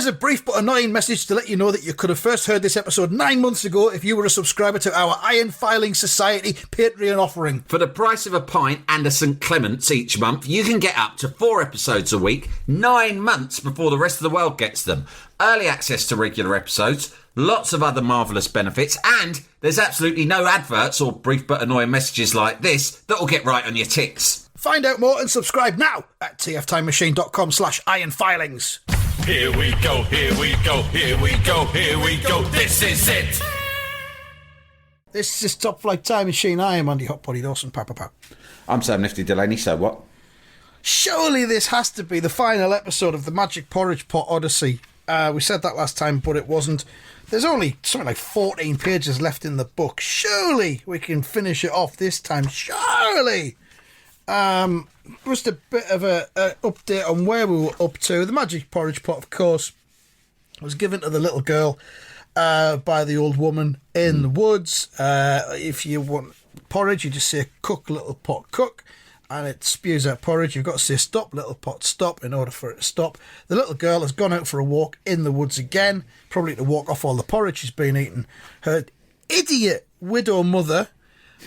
Here's a brief but annoying message to let you know that you could have first heard this episode 9 months ago if you were a subscriber to our Iron Filing Society Patreon offering. For the price of a pint and a St Clement's each month, you can get up to 4 episodes a week, 9 months before the rest of the world gets them. Early access to regular episodes, lots of other marvellous benefits, and there's absolutely no adverts or brief but annoying messages like this that will get right on your ticks. Find out more and subscribe now at tftimemachine.com/ironfilings. Here we go, here we go, here we go, here we go, this is it! This is Top Flight Time Machine. I am Andy Hot Potty Dawson. Pow. I'm Sam Nifty Delaney, so what? Surely this has to be the final episode of the Magic Porridge Pot Odyssey. We said that last time, but it wasn't. There's only something like 14 pages left in the book. Surely we can finish it off this time. Surely! Just a bit of a update on where we were up to. The Magic Porridge Pot, of course, was given to the little girl by the old woman in the woods. If you want porridge, you just say, cook, little pot, cook, and it spews out porridge. You've got to say, stop, little pot, stop, in order for it to stop. The little girl has gone out for a walk in the woods again, probably to walk off all the porridge she's been eating. Her idiot widow mother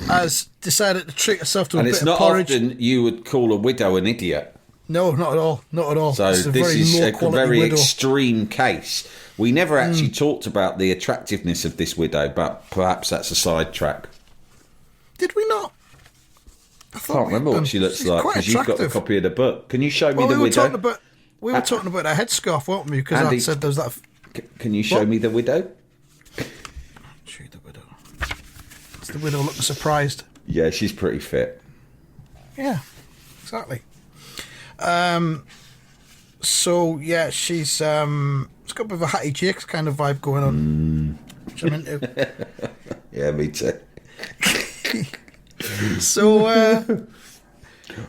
has decided to treat herself to a bit of porridge. And it's not often you would call a widow an idiot. No, not at all. Not at all. So this is a very widow. extreme case. We never actually talked about the attractiveness of this widow, but perhaps that's a sidetrack. Did we not? I can't remember what she looks like because you've got the copy of the book. Can you show me the widow? We were talking about her headscarf, weren't we? Because I said there was that. Can you show me the widow? Show you the widow. It's the widow looking surprised. Yeah, she's pretty fit. Yeah, exactly. So yeah, she's got a bit of a Hattie Jakes kind of vibe going on, which I'm into. Yeah, me too. So,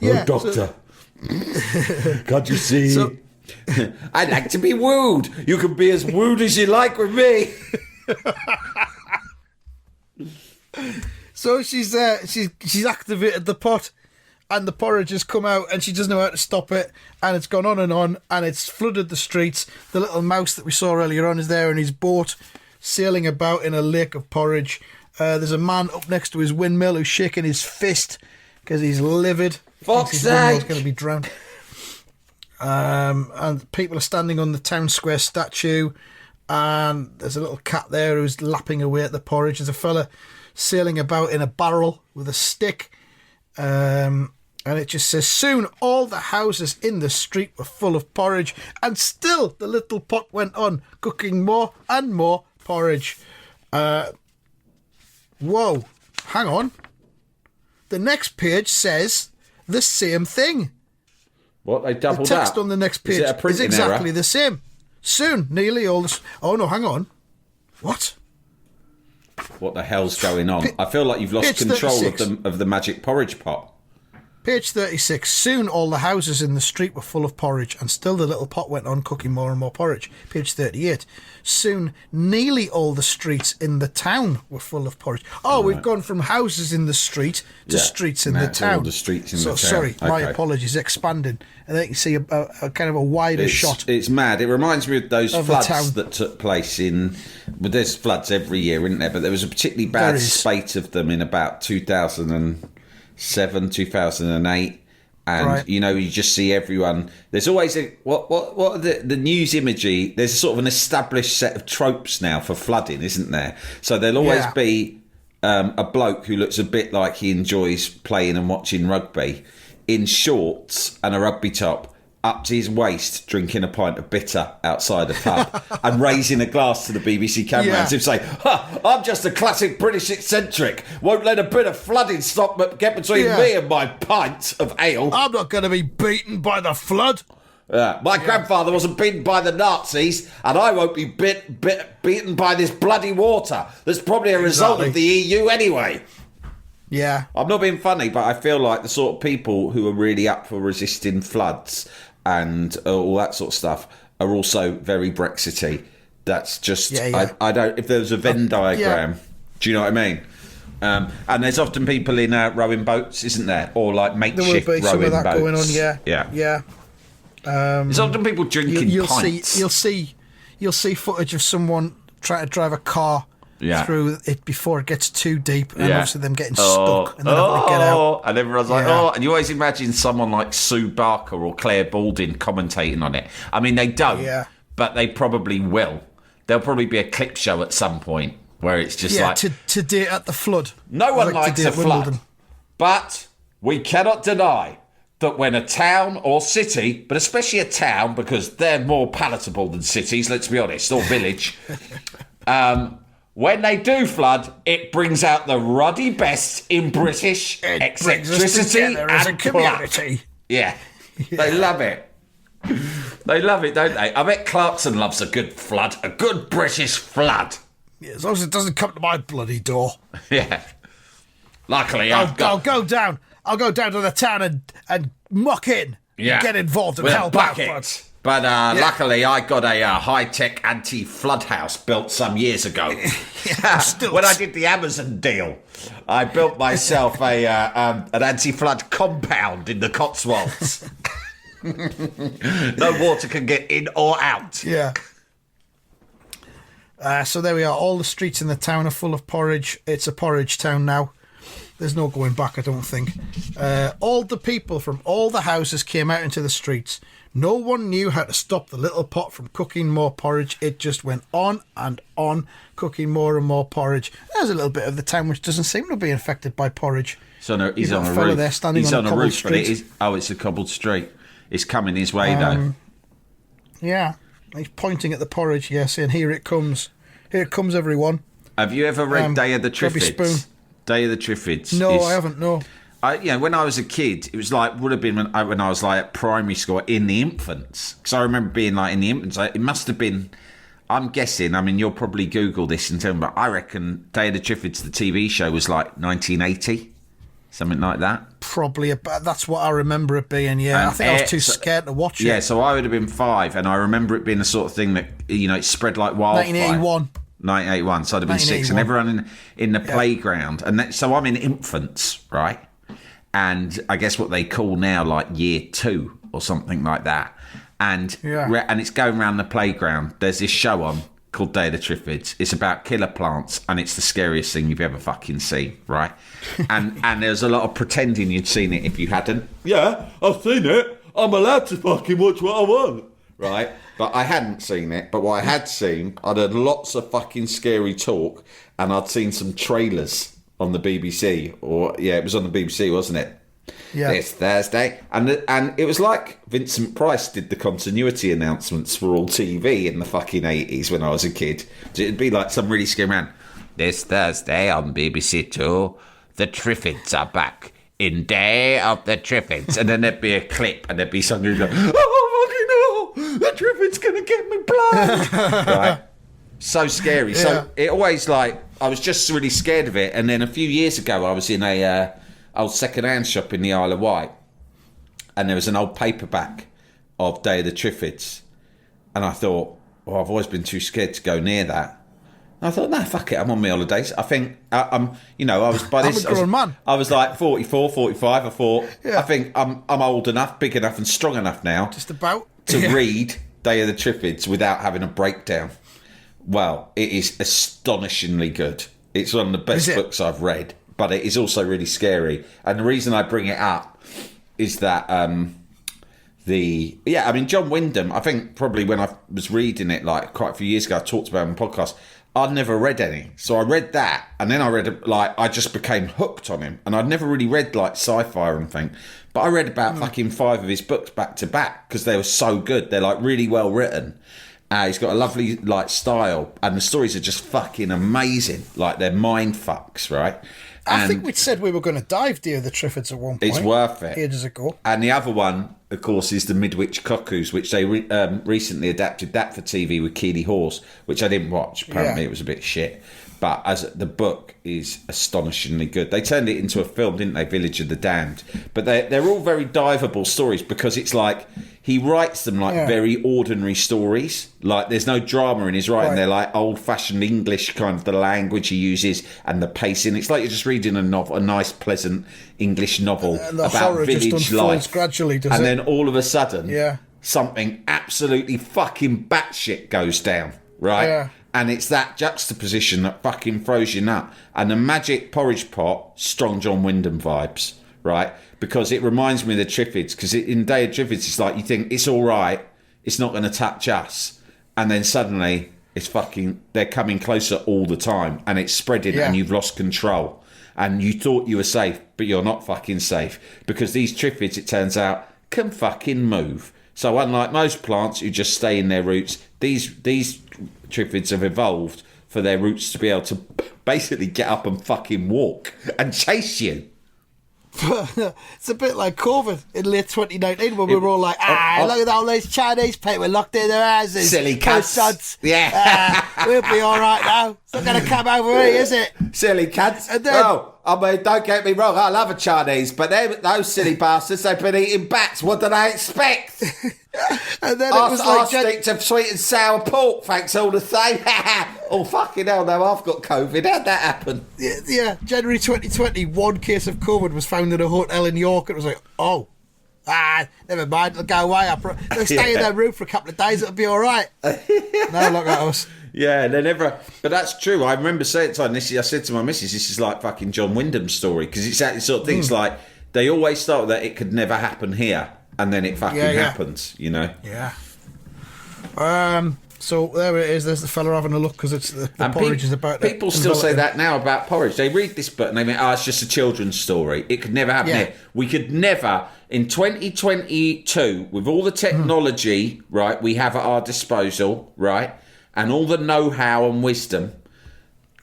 yeah. Oh, doctor, can't you see? I'd like to be wooed. You can be as wooed as you like with me. So she's activated the pot, and the porridge has come out, and she doesn't know how to stop it, and it's gone on, and it's flooded the streets. The little mouse that we saw earlier on is there in his boat, sailing about in a lake of porridge. There's a man up next to his windmill who's shaking his fist because he's livid. Fuck's his windmill's sake! going to be drowned. And people are standing on the town square statue, and there's a little cat there who's lapping away at the porridge. There's a fella sailing about in a barrel with a stick, and it just says, soon all the houses in the street were full of porridge, and still the little pot went on cooking more and more porridge. Whoa, hang on. The next page says the same thing. What, they doubled The text up? on the next page is exactly the same. Soon, nearly all this... Oh, no, hang on. What? What the hell's going on? I feel like you've lost control of the magic porridge pot. Page 36. Soon all the houses in the street were full of porridge, and still the little pot went on cooking more and more porridge. Page 38. Soon nearly all the streets in the town were full of porridge. Oh, right. We've gone from houses in the street to streets in the town. All the streets in the town. Sorry, my apologies. Expanding. And then you can see a kind of a wider shot. It's mad. It reminds me of those floods that took place in... Well, there's floods every year, isn't there? But there was a particularly bad spate of them in about 2007, 2008. And, you know, you just see everyone... There's always what are the news imagery? There's sort of an established set of tropes now for flooding, isn't there? So there'll always be a bloke who looks a bit like he enjoys playing and watching rugby in shorts and a rugby top, up to his waist, drinking a pint of bitter outside a pub and raising a glass to the BBC camera as if saying, I'm just a classic British eccentric. Won't let a bit of flooding get between me and my pint of ale. I'm not going to be beaten by the flood. My grandfather wasn't beaten by the Nazis, and I won't be beaten by this bloody water. That's probably a result of the EU anyway. Yeah. I'm not being funny, but I feel like the sort of people who are really up for resisting floods and all that sort of stuff are also very Brexity. That's just, I don't, if there was a Venn diagram, do you know what I mean? And there's often people in rowing boats, isn't there? Or like makeshift rowing boats. There will be some of that going on, yeah. Yeah. There's often people drinking pints. You'll see you'll see footage of someone trying to drive a car through it before it gets too deep, and obviously them getting stuck and then having to get out. And everyone's like, and you always imagine someone like Sue Barker or Claire Balding commentating on it. I mean, they don't, but they probably will. There'll probably be a clip show at some point where it's just like... today at the flood. No one likes a flood, but we cannot deny that when a town or city, but especially a town, because they're more palatable than cities, let's be honest, or village... when they do flood, it brings out the ruddy best in British eccentricity and community. Yeah, they love it. They love it, don't they? I bet Clarkson loves a good flood, a good British flood. Yeah, as long as it doesn't come to my bloody door. Yeah. Luckily, I'll go down to the town and muck in. And get involved and with help out. But luckily, I got a high-tech anti-flood house built some years ago. When I did the Amazon deal, I built myself an anti-flood compound in the Cotswolds. No water can get in or out. Yeah. So there we are. All the streets in the town are full of porridge. It's a porridge town now. There's no going back, I don't think. All the people from all the houses came out into the streets. No one knew how to stop the little pot from cooking more porridge. It just went on and on, cooking more and more porridge. There's a little bit of the town which doesn't seem to be affected by porridge. He's on a roof. There standing he's on a roof, street. but it is. Oh, it's a cobbled street. It's coming his way though. Yeah, he's pointing at the porridge. Yeah, saying, "Here it comes. Here it comes, everyone." Have you ever read Day of the Triffids? Day of the Triffids. No, I haven't. No. When I was a kid, it was like would have been when I was like at primary school in the infants. Because I remember being like in the infants. It must have been. I'm guessing. I mean, you'll probably Google this and tell me, but I reckon Day of the Triffids, the TV show, was like 1980, something like that. Probably about. That's what I remember it being. Yeah, and I think I was too scared to watch it. Yeah, so I would have been 5, and I remember it being the sort of thing that it spread like wildfire. 1981, so I'd have been 6, and everyone in the playground, and so I'm in infants, right? And I guess what they call now like year 2 or something like that, and it's going around the playground. There's this show on called Day of the Triffids. It's about killer plants, and it's the scariest thing you've ever fucking seen, right? and there's a lot of pretending you'd seen it if you hadn't. Yeah, I've seen it. I'm allowed to fucking watch what I want, right? But I hadn't seen it. But what I had seen, I'd heard lots of fucking scary talk, and I'd seen some trailers on the BBC. It was on the BBC, wasn't it? Yeah. This Thursday. And it was like Vincent Price did the continuity announcements for all TV in the fucking 80s when I was a kid. It'd be like some really scary man. This Thursday on BBC 2, the Triffids are back in Day of the Triffids. And then there'd be a clip, and there'd be something like, oh, fucking hell, the Triffids going to get me blind. Right? So scary. Yeah. So it always I was just really scared of it. And then a few years ago, I was in a old second-hand shop in the Isle of Wight, and there was an old paperback of Day of the Triffids, and I thought, well, I've always been too scared to go near that. And I thought, no, fuck it, I'm on my holidays. I think I'm a grown man. I was like 44, 45. I thought, I think I'm old enough, big enough, and strong enough now, just about to read Day of the Triffids without having a breakdown. Well, it is astonishingly good. It's one of the best books I've read, but it is also really scary. And the reason I bring it up is that John Wyndham, I think probably when I was reading it like quite a few years ago, I talked about it on the podcast, I'd never read any. So I read that, and then I read, I just became hooked on him. And I'd never really read, sci-fi or anything. But I read about fucking 5 of his books back to back because they were so good. They're, really well written. He's got a lovely, style. And the stories are just fucking amazing. They're mind fucks, right? I think we'd said we were going to dive Day of the Triffids at one point. It's worth it. Ages ago. And the other one, of course, is the Midwich Cuckoos, which they recently adapted that for TV with Keeley Hawes, which I didn't watch. Apparently it was a bit shit. But as the book is astonishingly good. They turned it into a film, didn't they? Village of the Damned. But they're all very diveable stories because it's he writes them very ordinary stories. There's no drama in his writing. Right. They're old-fashioned English, kind of the language he uses and the pacing. It's like you're just reading a nice, pleasant English novel about village life. Gradually, then all of a sudden, something absolutely fucking batshit goes down, right? Yeah. And it's that juxtaposition that fucking throws you nut. And the magic porridge pot, strong John Wyndham vibes, right? Because it reminds me of the Triffids. Because in Day of Triffids, it's like you think it's all right, it's not going to touch us, and then suddenly they're coming closer all the time, and it's spreading, and you've lost control, and you thought you were safe, but you're not fucking safe, because these Triffids, it turns out, can fucking move. So unlike most plants who just stay in their roots, these Triffids have evolved for their roots to be able to basically get up and fucking walk and chase you. It's a bit like COVID in late 2019 when we were all like, look at all these Chinese people locked in their houses. Silly cunts. Yeah. We'll be all right now. It's not going to come over here, is it? Silly cunts. And then, I mean, don't get me wrong, I love a Chinese, but those silly bastards, they've been eating bats. What did I expect? And then it was like... I stick to sweet and sour pork, thanks all the same. Oh, fucking hell, no, I've got COVID. How'd that happen? Yeah, January 2020, one case of COVID was found in a hotel in York. It was like, never mind, it'll go away. They'll stay in their room for a couple of days, it'll be all right. Now look at us. Yeah, they never. But that's true. I remember saying to her, I said to my missus, this is like fucking John Wyndham's story, because it's that sort of things like they always start with that it could never happen here, and then it fucking happens, you know? Yeah. So there it is. There's the fella having a look, because it's the porridge is about. People still say that now about porridge. They read this book and they think, it's just a children's story. It could never happen here. We could never, in 2022, with all the technology, right, we have at our disposal, right, and all the know-how and wisdom,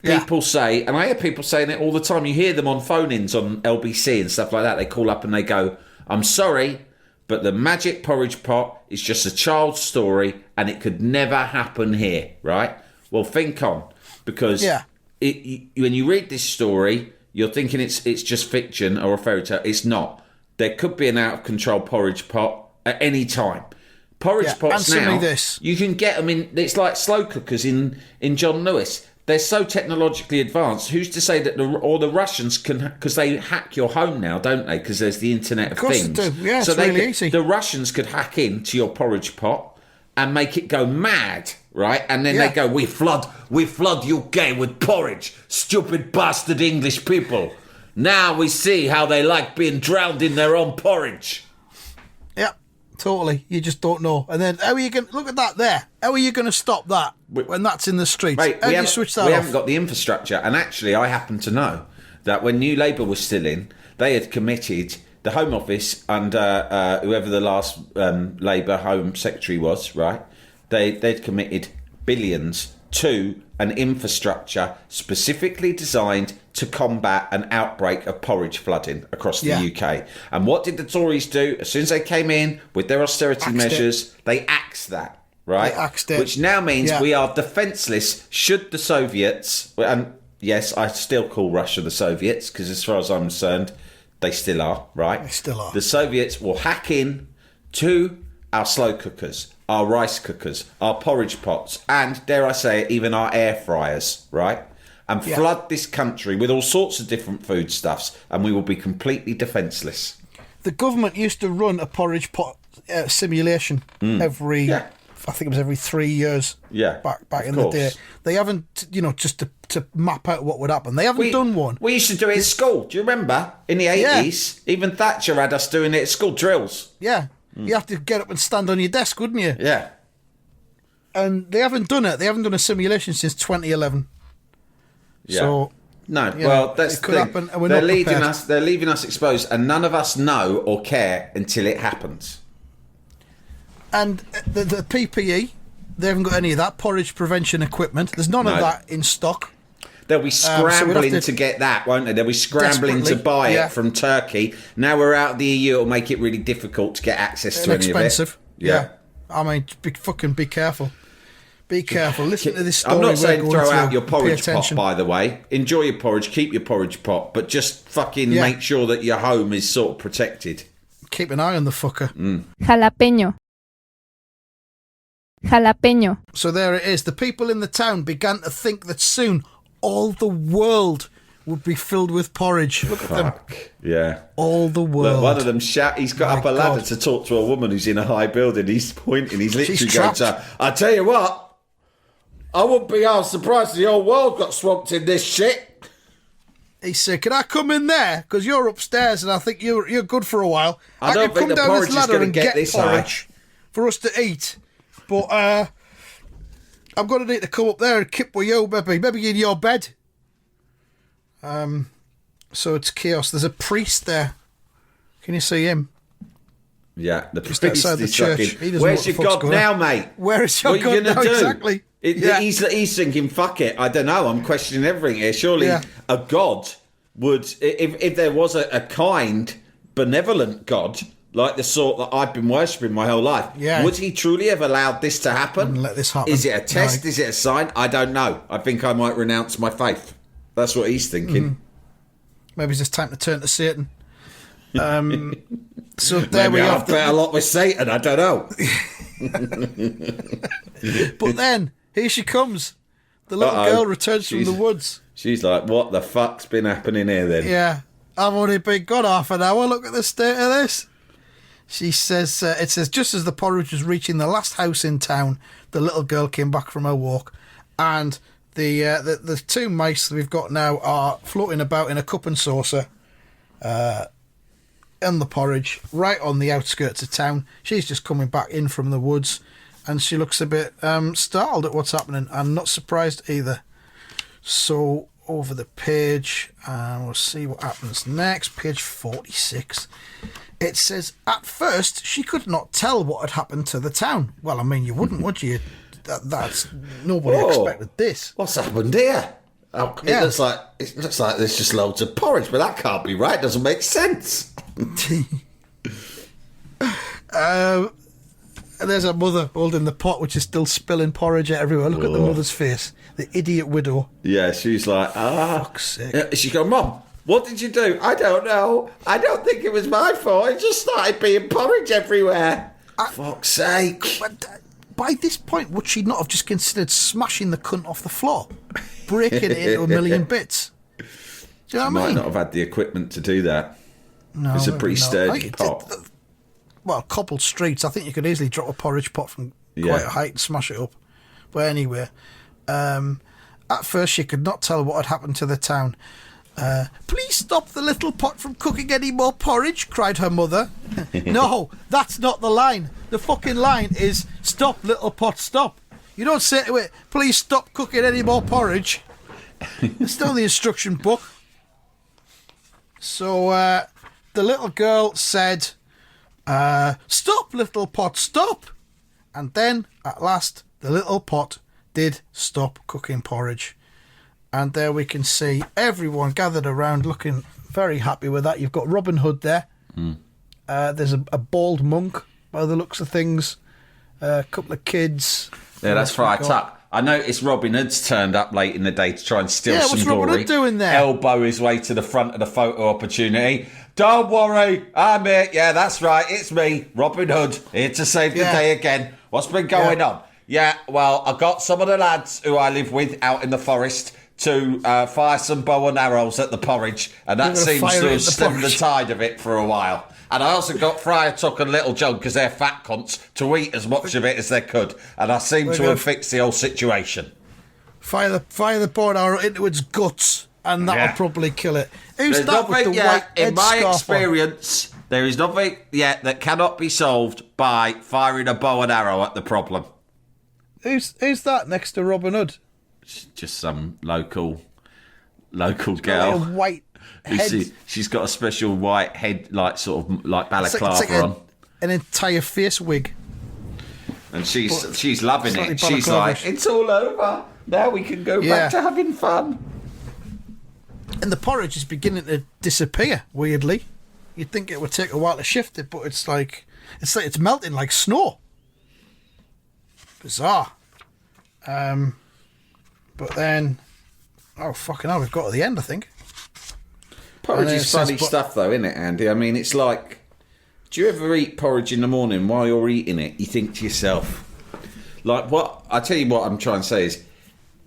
people say, and I hear people saying it all the time. You hear them on phone-ins on LBC and stuff like that. They call up and they go, I'm sorry, but the magic porridge pot is just a child's story and it could never happen here, right? Well, think on, because when you read this story, you're thinking it's just fiction or a fairy tale. It's not. There could be an out-of-control porridge pot at any time. Porridge pots now, you can get them in, it's like slow cookers in John Lewis. They're so technologically advanced. Who's to say that the Russians can, because they hack your home now, don't they? Because there's the Internet of Things. Of course they do. Yeah, so it's really easy. The Russians could hack into your porridge pot and make it go mad, right? And then they go, we flood UK with porridge, stupid bastard English people. Now we see how they like being drowned in their own porridge. Yeah. Totally, you just don't know. And then, how are you going to look at that there? How are you going to stop that when that's in the streets? Mate, how do you switch that off? We haven't got the infrastructure. And actually, I happen to know that when New Labour was still in, they had committed the Home Office under whoever the last Labour Home Secretary was, right? They'd committed billions to an infrastructure specifically designed to combat an outbreak of porridge flooding across the UK. And what did the Tories do? As soon as they came in with their austerity measures, they axed that, right? They axed it. Which now means we are defenceless should the Soviets, and yes, I still call Russia the Soviets, because as far as I'm concerned, they still are, right? They still are. The Soviets will hack in to our slow cookers, our rice cookers, our porridge pots, and, dare I say it, even our air fryers, right? And flood this country with all sorts of different foodstuffs, and we will be completely defenceless. The government used to run a porridge pot simulation every, I think it was every 3 years. Yeah, back in the day. They haven't, just to map out what would happen. They haven't done one. We used to do it at school. Do you remember? In the 80s, even Thatcher had us doing it at school, drills. Yeah. You have to get up and stand on your desk, wouldn't you? Yeah. And they haven't done it. They haven't done a simulation since 2011. Yeah. So well, that's the thing. Happen, and we're they're leaving us exposed, and none of us know or care until it happens. And the PPE, they haven't got any of that porridge prevention equipment. There's none of that in stock. They'll be scrambling to get that, won't they? They'll be scrambling to buy it from Turkey. Now we're out of the EU, it'll make it really difficult to get access to any expensive. of it. Yeah. I mean, be careful. Be careful. Listen to this story. I'm not saying throw out your Pay porridge pot, attention. by the way. Enjoy your porridge, keep your porridge pot, but just fucking make sure that your home is sort of protected. Keep an eye on the fucker. Jalapeño. Jalapeño. So there it is. The people in the town began to think that soon all the world would be filled with porridge. Look at them. Yeah. All the world. Look, one of them he's got My up a ladder God. to talk to a woman who's in a high building. He's pointing. He's literally She's going trapped. to, I tell you what, I wouldn't be half surprised if the whole world got swamped in this shit. He said, "Can I come in there? Because you're upstairs, and I think you're good for a while. I don't can think the come down porridge this is ladder gonna and get this high. porridge for us to eat. But I'm going to need to come up there and kip with you, maybe in your bed." So it's chaos. There's a priest there. Can you see him? Yeah, the priest outside the is church. fucking, He doesn't know where's what the your fuck's God going now, on. mate? Where is your what God are you now? gonna do? Exactly. Yeah. He's thinking, fuck it, I don't know, I'm questioning everything here. Surely Yeah. a God would, if there was a kind, benevolent God, like the sort that I've been worshipping my whole life, Yeah. would he truly have allowed this to happen? Wouldn't let this happen. Is it a test? No. Is it a sign? I don't know. I think I might renounce my faith. That's what he's thinking. Maybe it's just time to turn to Satan. So there Maybe we I've have bet a lot with Satan, I don't know. But then, here she comes. The little Uh-oh. girl returns from She's- the woods. She's like, what the fuck's been happening here then? Yeah. I've only been gone half an hour. Look at the state of this. She says, it says, just as the porridge was reaching the last house in town, the little girl came back from her walk. And the two mice that we've got now are floating about in a cup and saucer in the porridge, right on the outskirts of town. She's just coming back in from the woods, and she looks a bit startled at what's happening. I'm not surprised either. So over the page, and we'll see what happens next. Page 46. It says, at first, she could not tell what had happened to the town. Well, I mean, you wouldn't, would you? That's nobody Whoa. expected this. What's happened here? Oh, Yeah. it looks like there's just loads of porridge, but that can't be right. It doesn't make sense. There's a mother holding the pot, which is still spilling porridge everywhere. Look at the mother's face. The idiot widow. Yeah, she's like, Fuck's sake. She go, Mum, what did you do? I don't know. I don't think it was my fault. It just started being porridge everywhere. Fuck's sake. But by this point, would she not have just considered smashing the cunt off the floor? Breaking it into a million bits? Do you know what I Might mean? not have had the equipment to do that. No, It's a maybe pretty not. sturdy pot. Well, cobbled streets. I think you could easily drop a porridge pot from quite a height and smash it up. But anyway, at first she could not tell what had happened to the town. Please stop the little pot from cooking any more porridge, cried her mother. No, that's not the line. The fucking line is, stop, little pot, stop. You don't say to it, please stop cooking any more porridge. It's still in the instruction book. So the little girl said, stop, little pot, stop. And then, at last, the little pot did stop cooking porridge. And there we can see everyone gathered around looking very happy with that. You've got Robin Hood there. There's a bald monk by the looks of things. A couple of kids. Yeah, that's Friar got? Tuck. I noticed Robin Hood's turned up late in the day to try and steal Yeah, some what's glory. Robin Hood doing there? Elbow his way to the front of the photo opportunity. Don't worry, I'm here. Yeah, that's right, it's me, Robin Hood, here to save the Yeah. day again. What's been going on? Yeah, well, I got some of the lads who I live with out in the forest to fire some bow and arrows at the porridge, and that You're gonna seems fire to it have at the stemmed the porridge? tide of it for a while. And I also got Friar Tuck and Little John, because they're fat cunts, to eat as much of it as they could. And I seem to gonna have fixed the whole situation. Fire the bow and arrow into its guts, and that'll Yeah. probably kill it. Who's There's that with nothing the yet, white in my headscarf on? experience, there is nothing yet that cannot be solved by firing a bow and arrow at the problem. Who's that next to Robin Hood? Just some local Got like girl. a white head. She's got a special white head, like sort of like balaclava It's like on. an entire face wig. And she's loving slightly it. She's like, balaclava-ish. it's all over. Now we can go Yeah. back to having fun. And the porridge is beginning to disappear, weirdly. You'd think it would take a while to shift it, but it's like it's melting like snow. Bizarre. But then, oh fucking hell, we've got to the end, I think. Porridge And then is it says, funny but- stuff, though, isn't it, Andy? I mean, it's like, do you ever eat porridge in the morning while you're eating it? You think to yourself, like, what? I tell you what I'm trying to say is,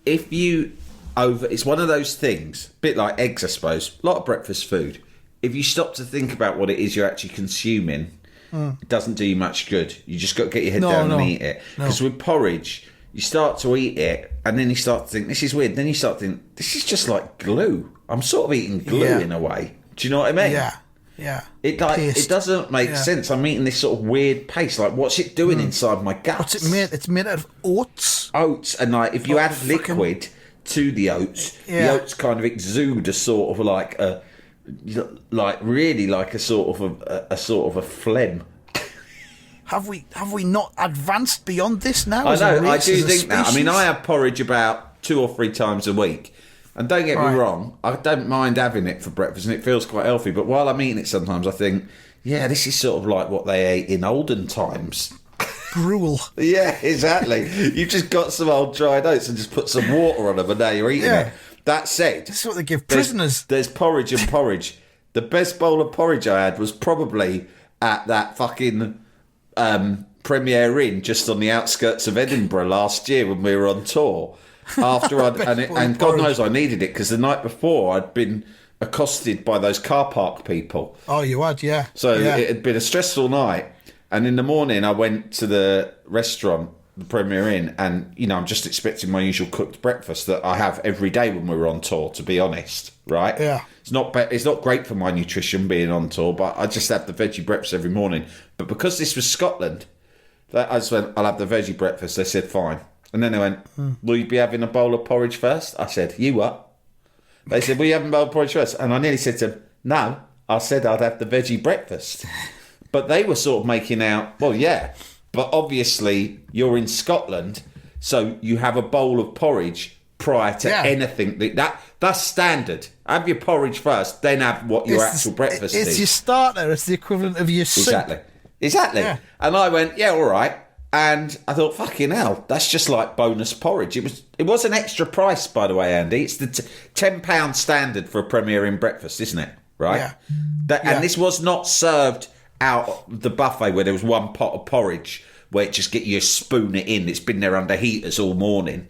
if you It's one of those things, a bit like eggs, I suppose. A lot of breakfast food. If you stop to think about what it is you're actually consuming, it doesn't do you much good. You just got to get your head down and eat it. Because with porridge, you start to eat it, and then you start to think, this is weird. Then you start to think, this is just like glue. I'm sort of eating glue in a way. Do you know what I mean? Yeah. It doesn't make sense. I'm eating this sort of weird paste. Like, what's it doing inside my guts? What's it made? It's made out of oats. Oats, and like if you add liquid to the oats, the oats kind of exude a sort of like a sort of a phlegm. Have we not advanced beyond this now? I know. I do think that. I mean, I have porridge about 2 or 3 times a week. And don't get me wrong, I don't mind having it for breakfast and it feels quite healthy. But while I'm eating it sometimes, I think, yeah, this is sort of like what they ate in olden times. Gruel. Yeah, exactly. You've just got some old dried oats and just put some water on them and now you're eating it. That said... This is what they give prisoners. There's porridge and porridge. The best bowl of porridge I had was probably at that fucking Premier Inn just on the outskirts of Edinburgh last year when we were on tour. And God knows I needed it because the night before I'd been accosted by those car park people. Oh, you had, yeah. So it had been a stressful night. And in the morning I went to the restaurant, the Premier Inn, and, you know, I'm just expecting my usual cooked breakfast that I have every day when we were on tour, to be honest, right? Yeah. It's not great for my nutrition being on tour, but I just have the veggie breakfast every morning. But because this was Scotland, I just went, I'll have the veggie breakfast. They said, fine. And then they went, will you be having a bowl of porridge first? I said, you what? They said, will you have a bowl of porridge first? And I nearly said to them, no, I said I'd have the veggie breakfast. But they were sort of making out, well, yeah, but obviously you're in Scotland, so you have a bowl of porridge prior to anything. That's standard. Have your porridge first, then have what your actual breakfast is. It's your starter. It's the equivalent of your soup. Exactly. Yeah. And I went, yeah, all right. And I thought, fucking hell, that's just like bonus porridge. It was an extra price, by the way, Andy. It's the £10 standard for a Premier Inn breakfast, isn't it? Right? Yeah. And this was not served out the buffet where there was one pot of porridge where it just get you spoon it in. It's been there under heaters all morning.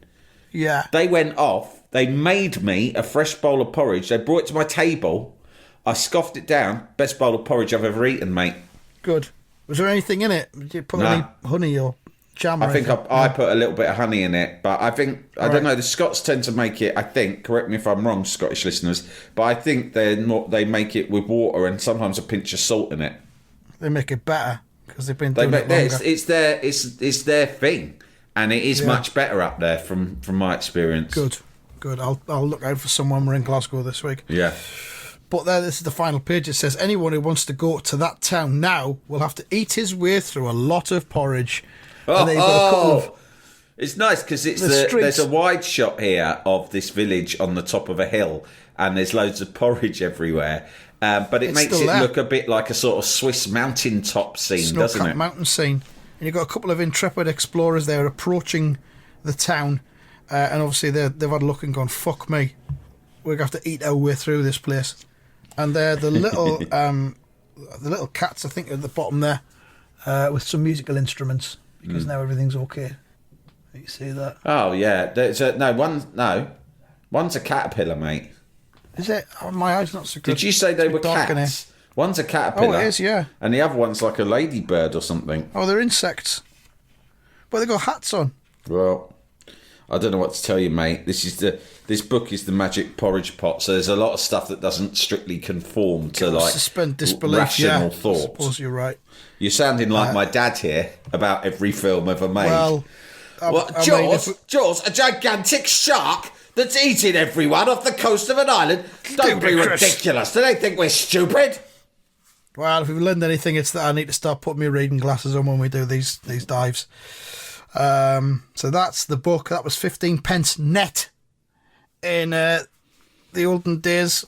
Yeah. They went off. They made me a fresh bowl of porridge. They brought it to my table. I scoffed it down. Best bowl of porridge I've ever eaten, mate. Good. Was there anything in it? Did you put any honey or jam? I think I put a little bit of honey in it, but I think I don't know. The Scots tend to make it. I think, correct me if I'm wrong, Scottish listeners, but I think they make it with water and sometimes a pinch of salt in it. They make it better because they've been doing it longer. It's their thing, and it is much better up there from my experience. Good. I'll look out for someone. We're in Glasgow this week. Yeah. But this is the final page. It says, anyone who wants to go to that town now will have to eat his way through a lot of porridge. And then you've got a couple of... It's nice because there's a wide shot here of this village on the top of a hill and there's loads of porridge everywhere. But it makes it look a bit like a sort of Swiss mountaintop scene, doesn't it? Mountain scene. And you've got a couple of intrepid explorers there approaching the town. And obviously they've had a look and gone, fuck me. We're going to have to eat our way through this place. And they're the little cats, I think, at the bottom there, with some musical instruments, because now everything's okay. You see that? Oh yeah, one's a caterpillar, mate. Is it? Oh, my eyes not so good. Did you say they were cats? One's a caterpillar. Oh, it is, yeah. And the other one's like a ladybird or something. Oh, they're insects, but they got hats on. Well, I don't know what to tell you, mate. This book is the magic porridge pot, so there's a lot of stuff that doesn't strictly conform to like suspend disbelief. Rational thought. I suppose you're right. You're sounding like my dad here about every film ever made. Well, Jaws, a gigantic shark that's eating everyone off the coast of an island. Don't be ridiculous. Do they think we're stupid? Well, if we've learned anything, it's that I need to start putting my reading glasses on when we do these dives. So that's the book. That was 15 pence net in the olden days.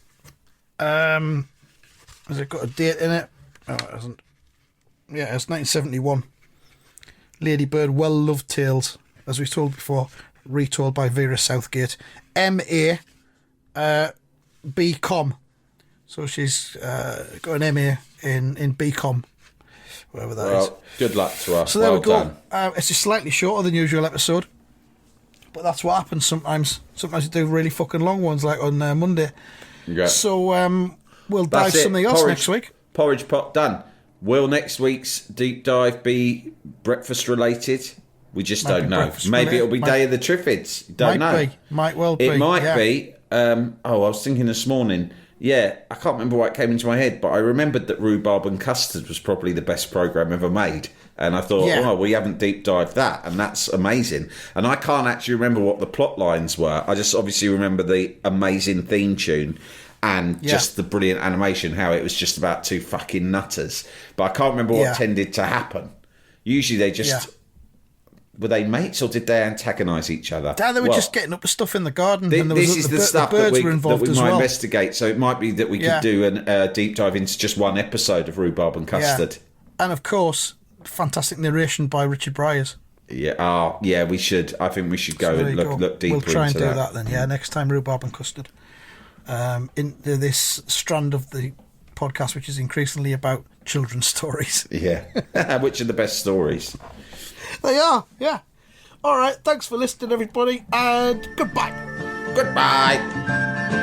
Has it got a date in it? Oh, it hasn't. Yeah, it's 1971. Ladybird, well-loved tales, as we told before, retold by Vera Southgate. M.A. B.Com. So she's got an M.A. in B.Com. Whatever that is. Good luck to us. So there we go. It's just slightly shorter than usual episode. but that's what happens sometimes. Sometimes you do really fucking long ones, like on Monday. Yeah. So we'll dive something else next week. Porridge pot done. Will next week's deep dive be breakfast related? We just don't know. Maybe it'll be Day of the Triffids. Don't know. Might well be. It might be. I was thinking this morning. Yeah, I can't remember why it came into my head, but I remembered that Rhubarb and Custard was probably the best programme ever made. And I thought, we haven't deep dived that, and that's amazing. And I can't actually remember what the plot lines were. I just obviously remember the amazing theme tune and just the brilliant animation, how it was just about two fucking nutters. But I can't remember what tended to happen. Usually they just... Were they mates or did they antagonise each other? They were just getting up with stuff in the garden. This is the stuff that we might investigate. So it might be that we could do a deep dive into just one episode of Rhubarb and Custard. And of course, fantastic narration by Richard Bryars. Yeah, we should. I think we should go and look deeper into that. We'll try and do that then, next time, Rhubarb and Custard. Into this strand of the podcast, which is increasingly about children's stories. Yeah. Which are the best stories? They are, yeah. All right, thanks for listening, everybody, and goodbye. Goodbye.